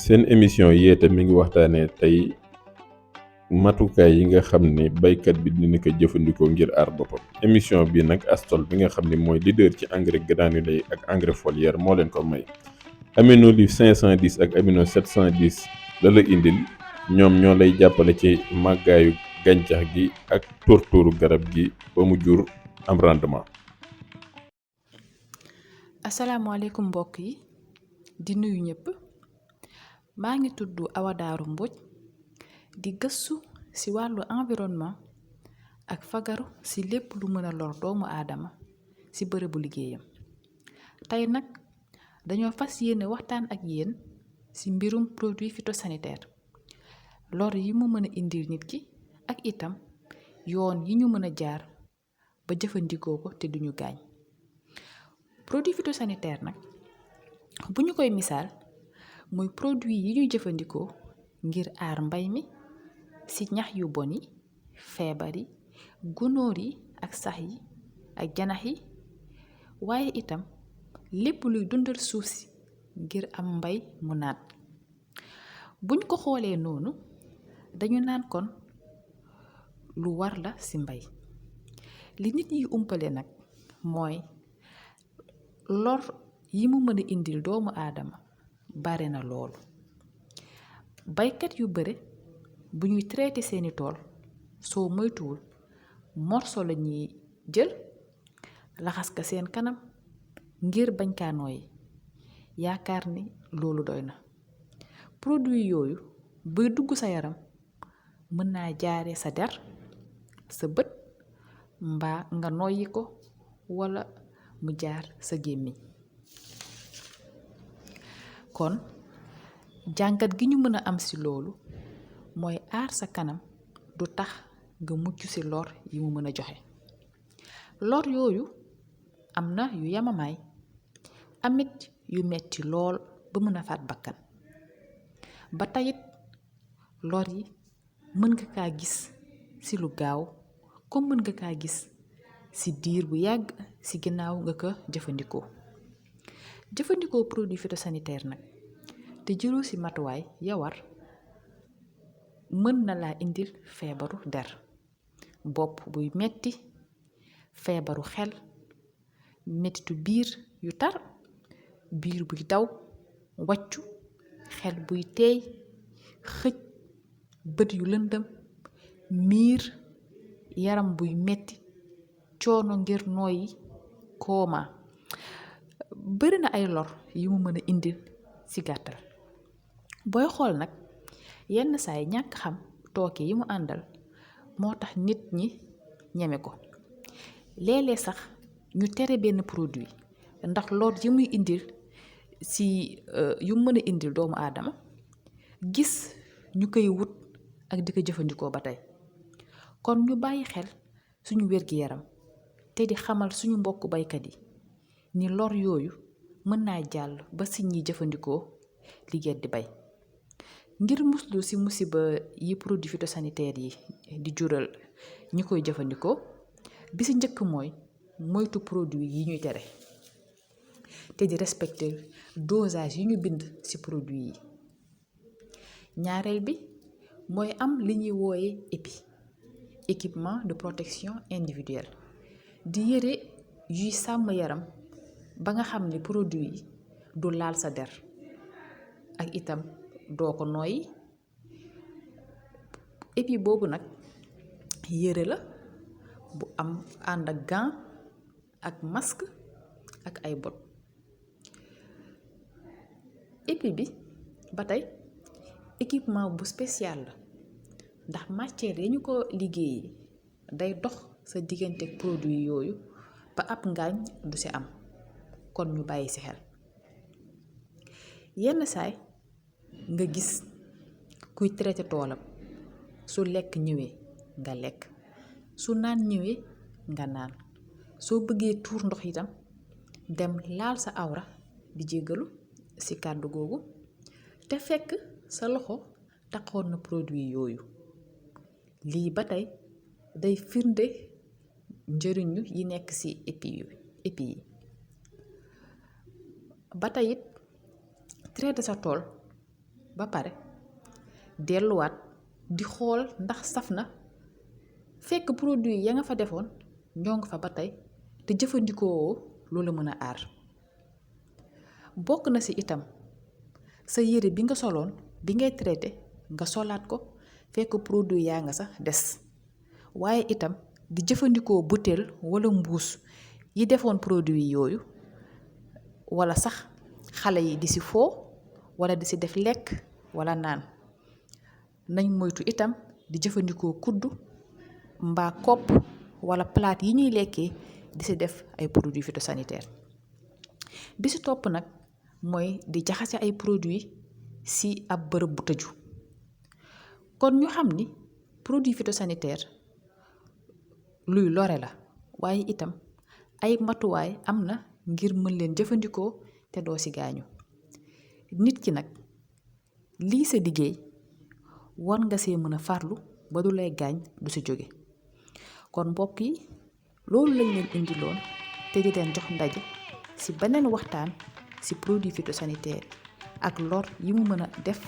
seen émission Yeete mi ngi waxtaanee tey matukaay yi nga xam ne baykat bi dina ko jëfandikoo ngir aar boppam. émission bi nag Astol bi nga xam ne mooy leader ci engrais granulé ak engrais foliaire moo leen ko may. Aminolif 510 ak Amino 710 la la indil ñoom ñoo lay jàppale ci màggaayu gàncax gi ak tóortóoru garab gi ba mu jur am rendement. asalaamaaleykum mbokk yi di nuyu ñëpp maa ngi tudd Awa Darou Mbodj di gëstu ci wàllu environnement ak fagaru ci lépp lu mën a lor doomu aadama ci bërëbu liggéeyam. tey nag dañoo fas yéene waxtaan ak yéen ci mbirum produit phytosanitaire lor yi mu mën a indil nit ki ak itam yoon yi ñu mën a jaar ba jëfandikoo ko te duñu gaañ. produit phytosanitaire nag bu ñu koy misaal mooy produit yi ñuy jëfandikoo ngir aar mbay mi ci ñax yu bon yi, feebar yi, gunóor yi ak sax yi ak janax yi, waaye itam lépp luy dundal suuf si ngir am mbay mu naat. buñ ko xoolee noonu dañu naan kon lu war la ci mbay. li nit yi umpale nag mooy lor yi mu mën a indil doomu aadama bare na loolu. baykat yu bare bu ñuy traité seeni tool soo moytuwul morso la ñuy jël laxas ka seen kanam ngir bañ kaa nooyi yaakaar ni loolu doy na. produit yooyu buy dugg sa yaram mën naa jaare sa der, sa bët, mbaa nga noyyi ko walla mu jaar sa gémmiñ. kon jàngat gi ñu mën a am ci loolu mooy aar sa kanam du tax nga mucc ci lor yi mu mën a joxe. lor yooyu am na yu yamamaay amit yu metti lool ba mën a faat bakkan. ba tayit lor yi mën nga kaa gis ci lu gaaw comme mën nga kaa gis ci diir bu yàgg ci ginnaaw nga ko jëfandikoo produit phytosanitaire nag te jëloo ci matuwaay ya war mën na laa indil feebaru der, bopp buy metti, feebaru xel, mettitu biir yu tar, biir buy daw, waccu, xel buy teey, xëj, bët yu lëndëm, miir, yaram buy metti, coono ngir nooyi, kooma. bari na ay lor yi mu mën a indil ci gàttal. booy xool nag yenn saay ñàkk xam tooke yi mu àndal moo tax nit ñi ñeme ko. léeg-léeg sax ñu tere benn produit ndax lor yi muy indil ci yu mën a indil doomu aadama gis ñu koy wut ak di ko jëfandikoo ba tey. kon ñu bàyyi xel suñu wér-gi-yaram te di xamal suñu mbokk baykat yi ni lor yooyu mën naa jàll ba ci ñiy jëfandikoo li ngeen di bay. ngir muslu ci musiba yi produit phytosanitaire yi di jural ñi koy jëfandikoo bi ci njëkk mooy moytu produit yi ñuy tere te di respecter dosage yi ñu bind ci produit yi. ñaareel bi mooy am li ñuy wooye équipement de protection individuelle di yëre yuy sàmm yaram ba nga xam ne produit yi du laal sa der ak itam doo ko nooyi. boobu nag yëre la bu am ànd ak gant ak masque ak ay bot. bi ba tey équipement bu spécial la ndax matière yi ñu ko liggéeyee day dox sa diggante ak produit yooyu ba ab ngaañ du ci am, kon ñu bàyyi ci xel. yenn saay nga gis kuy traité toolam su lekk ñëwee nga lekk, su naan ñëwee nga naan, soo bëggee tuur ndox itam dem laal sa awra di jéggalu ci kàddu googu te fekk sa loxo taxoon na produit yooyu. lii ba tey day firnde njëriñu yi nekk ci épi yi. ba tey it traité sa tool ba pare delluwaat di xool ndax saf na fekk produit ya nga fa defoon ñoo nga fa ba tey te jëfandikoo lu la mën a aar. bokk na ci itam sa yére bi nga soloon bi ngay traité nga solaat ko fekk produit yaa nga sax des waaye itam di jëfandikoo butéel wala mbuus yi defoon produit yooyu wala sax xale yi di ci foo wala di ci def lekk wala naan. nañ moytu itam di jëfandikoo kuddu mbaa kopp wala plate yi ñuy lekkee di ci def ay produits phytosanitaires. bi ci topp nag mooy di jaxase ay produits ci ab bërëb bu tëju. kon ñu xam ni produit phytosanitaire luy lore la waaye itam ay matuwaay am na ngir mën leen jëfandikoo te doo ci gaañu. nit ki nag lii sa liggéey war nga see mën a farlu ba du lay gaañ du ci jóge. kon mbokk yi loolu lañ leen indiloon te di leen jox ndaje ci beneen waxtaan ci produit phytosanitaire ak lor yi mu mën a def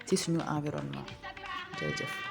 ci suñu environnement. jërëjëf.